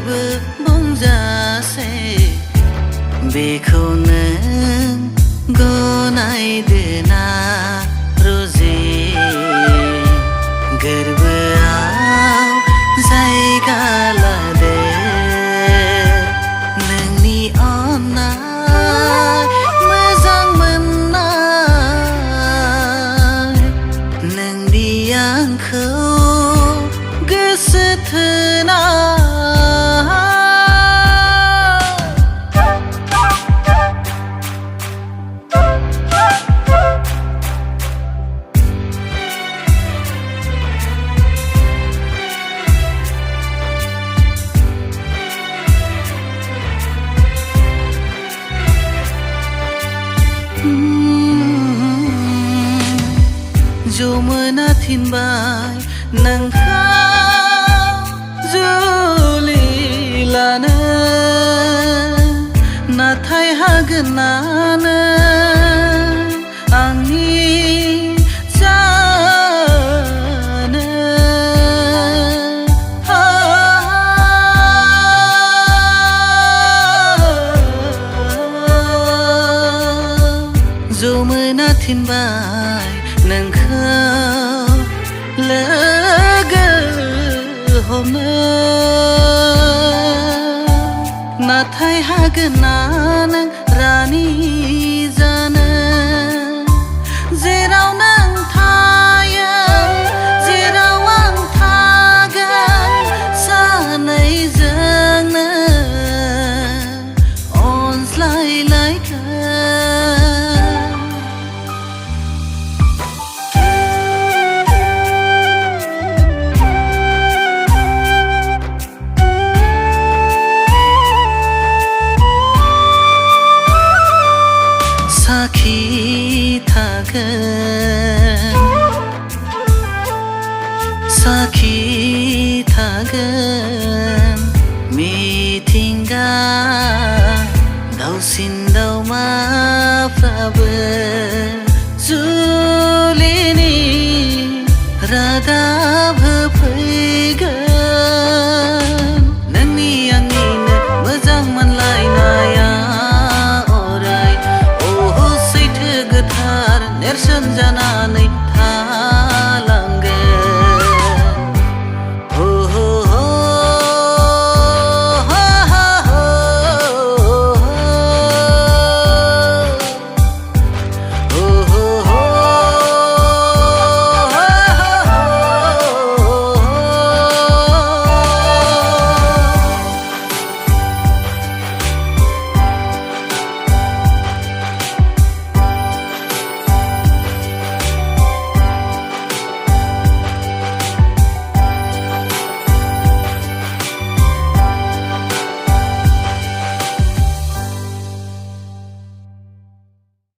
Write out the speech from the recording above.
गोरबो बुंजासे बेखौ नों गनायदोना रुजि गोरबोआव जायगा लादो नोंनि अननाय मोजां मोननाय नोंदि आंखौ गोसो थोनाय जमुना थिनबाय नोंखौ जुलि लानो नाथाय हागोन ना नों आंनि जानो जमुना थिनबाय नोंखौ लोगो हमनो नाथाय हागोन ना नों रानि जानो जेराव नों थायो जेराव आं थागोन सानैजोंनो अनज्लायलायगोन साखि थागोन मिथिंगा दाउसिन दाउमाफ्राबो